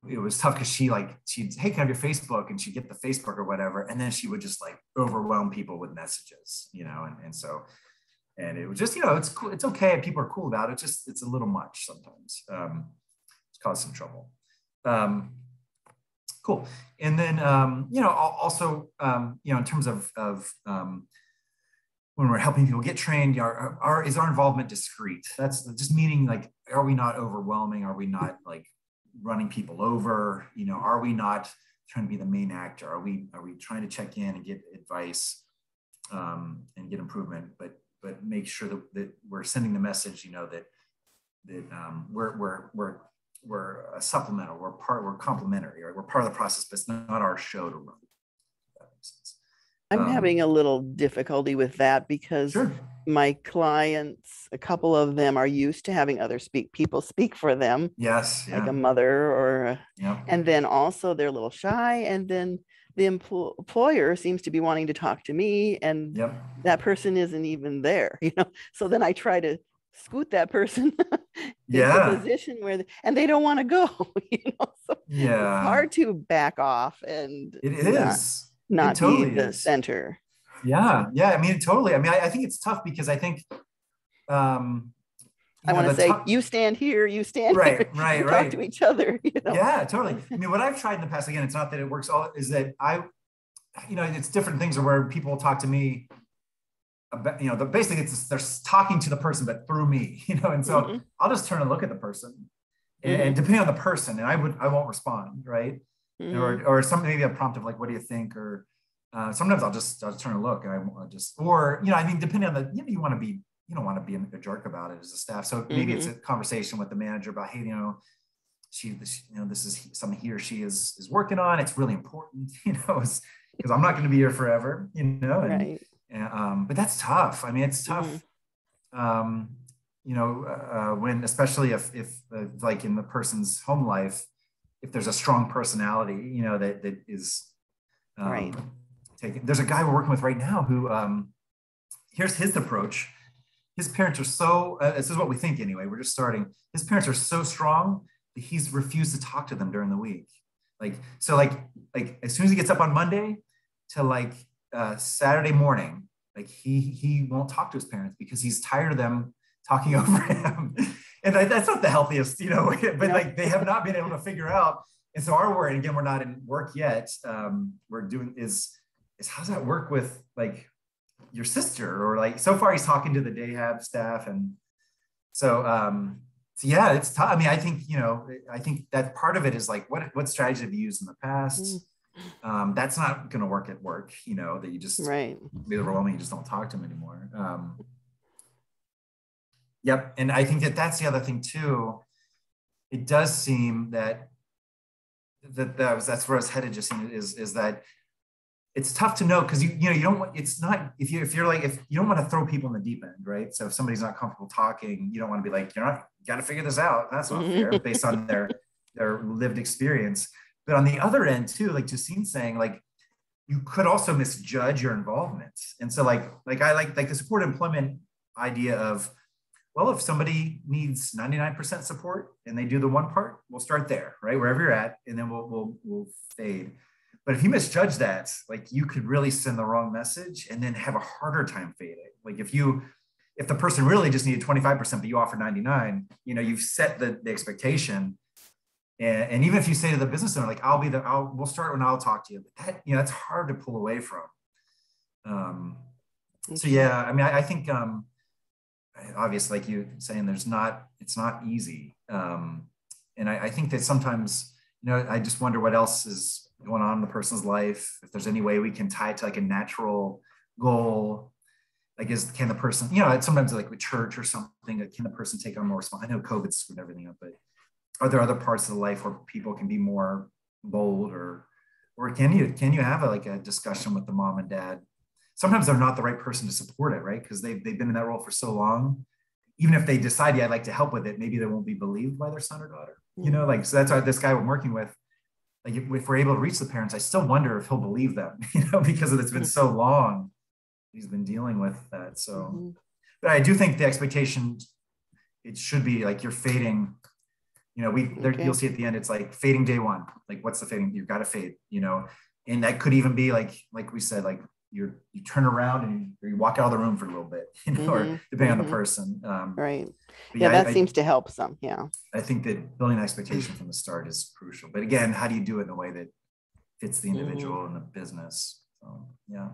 it was tough because she'd, hey, can I have your Facebook? And she'd get the Facebook or whatever. And then she would just like overwhelm people with messages, you know? And it was just, you know, it's cool. It's okay. People are cool about it. It's a little much sometimes. It's caused some trouble. Cool. And then, you know, also, you know, in terms of when we're helping people get trained, is our involvement discreet? That's just meaning, like, are we not overwhelming? Are we not like running people over? You know, are we not trying to be the main actor? Are we trying to check in and get advice and get improvement, but make sure that we're sending the message, you know, that we're a supplemental, we're complementary, or we're part of the process, but it's not our show to run. If that makes sense. I'm having a little difficulty with that because Sure. my clients, a couple of them are used to having other people speak for them. Yes. Yeah. Like a mother or, Yeah. and then also they're a little shy. And then the employer seems to be wanting to talk to me, and Yep. that person isn't even there, you know? So then I try to scoot that person Yeah. into a position where, and they don't want to go, you know? So Yeah. it's hard to back off and It is. not It totally be the is. center. Yeah. Yeah. I mean, totally. I mean, I think it's tough because I think, I want to say, you stand here, you stand here. Right. Talk to each other. You know? Yeah, totally. I mean, what I've tried in the past, again, it's not that it works all, is that you know, it's different things where people talk to me about, you know, basically they're talking to the person, but through me, you know, and so I'll just turn and look at the person, and depending on the person, and I won't respond, right? Or something, maybe a prompt of like, what do you think? Or sometimes I'll just turn and look, and I just, or, you know, I mean, depending on the, you know, you don't want to be a jerk about it as a staff. So maybe it's a conversation with the manager about, hey, you know, you know, this is something he or she is working on. It's really important, you know, because I'm not going to be here forever, you know, and, but that's tough. I mean, it's tough, you know, when, especially if like in the person's home life, if there's a strong personality, you know, that is taken. There's a guy we're working with right now who, here's his approach. His parents are so, this is what we think anyway, we're just starting. His parents are so strong that he's refused to talk to them during the week. Like, so like as soon as he gets up on Monday to like Saturday morning, like he won't talk to his parents because he's tired of them talking over him. And that's not the healthiest, you know, but like they have not been able to figure out. And so our worry, and again, we're not in work yet, we're doing is how does that work with like your sister, or like, so far he's talking to the Dayhab staff. And so, so yeah, it's tough. I mean, I think, you know, I think that part of it is like, what strategy have you used in the past? That's not going to work at work, you know, that you just be overwhelming, you just don't talk to him anymore. Yep. And I think that's the other thing too. It does seem that's where I was headed, just is that it's tough to know, because you know, you don't want, it's not, if you don't want to throw people in the deep end, right? So if somebody's not comfortable talking, you don't want to be like, you got to figure this out. That's not fair based on their lived experience. But on the other end too, like Justine saying, like, you could also misjudge your involvement. And so like I like the supported employment idea of, well, if somebody needs 99% support and they do the one part, we'll start there, right? Wherever you're at, and then we'll fade. But if you misjudge that, like, you could really send the wrong message and then have a harder time fading. Like if the person really just needed 25%, but you offer 99, you know, you've set the expectation. And even if you say to the business owner, like, we'll start when I'll talk to you, but that, you know, that's hard to pull away from. So yeah, I mean, I think, obviously, like you saying, it's not easy. And I think that sometimes, you know, I just wonder what else is going on in the person's life. If there's any way we can tie it to like a natural goal, like can the person, you know, sometimes like with church or something, like, can the person take on more responsibility? I know COVID screwed everything up, but are there other parts of the life where people can be more bold, or can you have a discussion with the mom and dad? Sometimes they're not the right person to support it, right? Because they've been in that role for so long. Even if they decide, yeah, I'd like to help with it, maybe they won't be believed by their son or daughter. You know, like, so that's why this guy I'm working with, like if we're able to reach the parents, I still wonder if he'll believe them, because it's been so long he's been dealing with that. So, but I do think the expectation, it should be like you're fading, you'll see at the end, it's like fading day one. Like what's the fading? You've got to fade, and that could even be like we said, like you turn around and you walk out of the room for a little bit, or depending on the person. Right. Yeah, that seems to help some. Yeah. I think that building an expectation from the start is crucial. But again, how do you do it in a way that fits the individual and the business? So, yeah.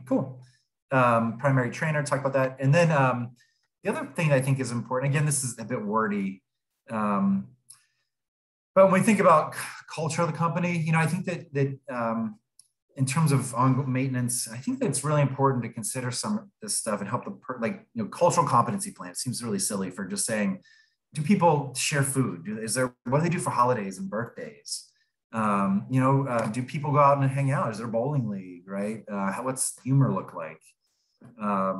Cool. Primary trainer, talk about that. And then the other thing I think is important, again, this is a bit wordy, but when we think about culture of the company, I think that in terms of ongoing maintenance, I think that it's really important to consider some of this stuff and help cultural competency plan. It seems really silly for just saying, do people share food? What do they do for holidays and birthdays? Do people go out and hang out? Is there a bowling league, right? What's humor look like? I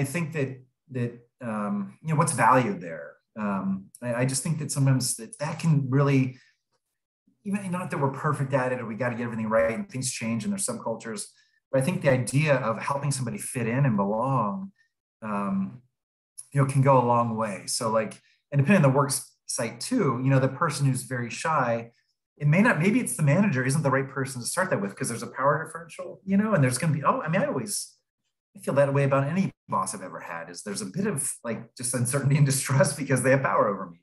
think that what's valued there. I just think that sometimes that can really, even not that we're perfect at it or we got to get everything right and things change and there's subcultures, but I think the idea of helping somebody fit in and belong, can go a long way. So and depending on the work site too, the person who's very shy, maybe it's the manager isn't the right person to start that with because there's a power differential, and there's going to be, I feel that way about any boss I've ever had, is there's a bit of just uncertainty and distrust because they have power over me,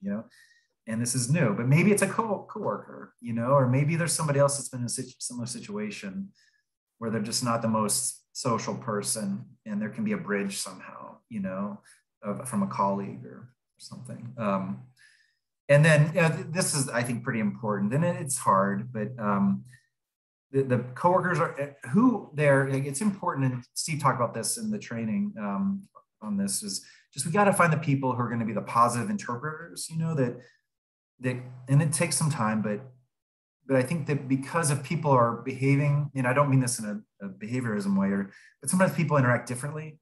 and this is new, but maybe it's a coworker, or maybe there's somebody else that's been in a similar situation where they're just not the most social person and there can be a bridge somehow, from a colleague or something. And then this is, I think, pretty important, and it's hard, but the coworkers it's important, and Steve talked about this in the training on this, is just we got to find the people who are going to be the positive interpreters, and it takes some time, but I think that because if people are behaving, and I don't mean this in a behaviorism way, but sometimes people interact differently.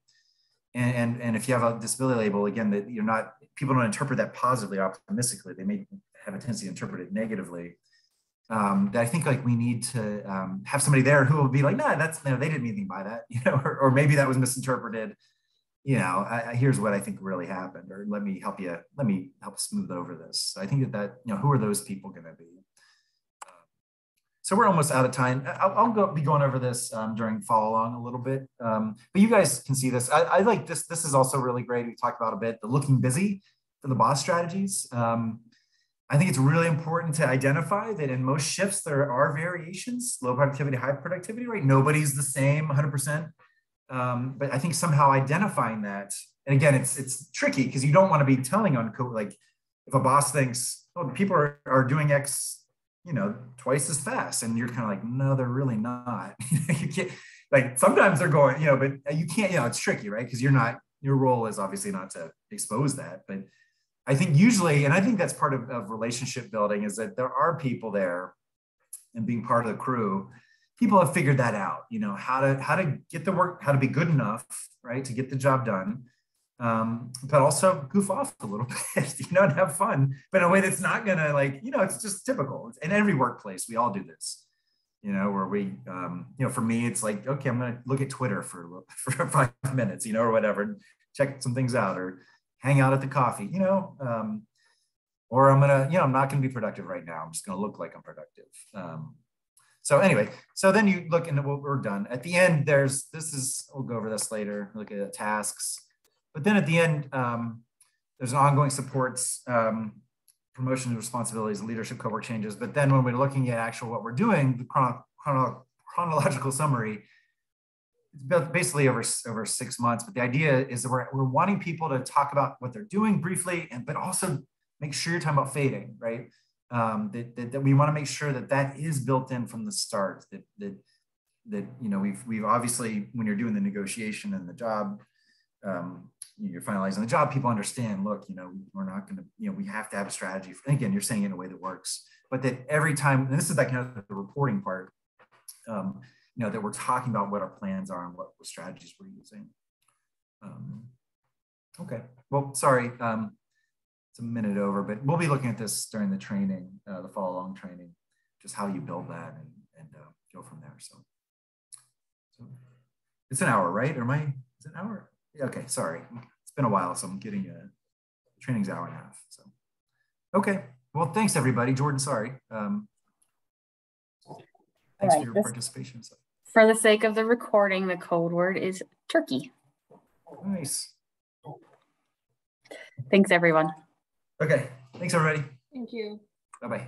And if you have a disability label, again, that people don't interpret that positively or optimistically, they may have a tendency to interpret it negatively. That I think we need to have somebody there who will be like, no, they didn't mean anything by that, or maybe that was misinterpreted. Here's what I think really happened, or let me help smooth over this. I think that who are those people going to be? So we're almost out of time. I'll be going over this during follow along a little bit, but you guys can see this. I like this. This is also really great. We talked about a bit the looking busy for the boss strategies. I think it's really important to identify that in most shifts there are variations, low productivity, high productivity, right? Nobody's the same 100%. But I think somehow identifying that, and again, it's tricky because you don't want to be telling on if a boss thinks, oh, people are doing X, twice as fast, and you're kind of like, no, they're really not. You can't, sometimes they're going, but you can't, it's tricky, right? Because your role is obviously not to expose that, but I think usually, and I think that's part of relationship building, is that there are people there, and being part of the crew, people have figured that out, how to get the work, how to be good enough, right, to get the job done, but also goof off a little bit, and have fun, but in a way that's not gonna it's just typical. In every workplace, we all do this, where we, for me, it's like, okay, I'm gonna look at Twitter for 5 minutes, or whatever, and check some things out, or hang out at the coffee, or I'm not gonna be productive right now. I'm just gonna look like I'm productive. So anyway, so then you look into what we're done. At the end, we'll go over this later, look at the tasks. But then at the end, there's an ongoing supports, promotion of responsibilities, leadership, co-work changes. But then when we're looking at what we're doing, the chronological summary, it's basically over 6 months. But the idea is that we're wanting people to talk about what they're doing briefly, but also make sure you're talking about fading, right? That we want to make sure that is built in from the start. That we've obviously, when you're doing the negotiation and the job, you're finalizing the job, people understand, look, we're not going to, we have to have a strategy. And again, you're saying it in a way that works, but that every time, and this is kind of the reporting part, that we're talking about what our plans are and what strategies we're using. Okay, well, sorry. it's a minute over, but we'll be looking at this during the training, the follow along training, just how you build that and go from there. So it's an hour, right? Or is it an hour? Yeah, okay, sorry. It's been a while, so I'm getting training's hour and a half. So, okay. Well, thanks everybody. Jordan, sorry. Thanks for your participation. For the sake of the recording, the code word is turkey. Nice. Thanks, everyone. Okay. Thanks, everybody. Thank you. Bye-bye.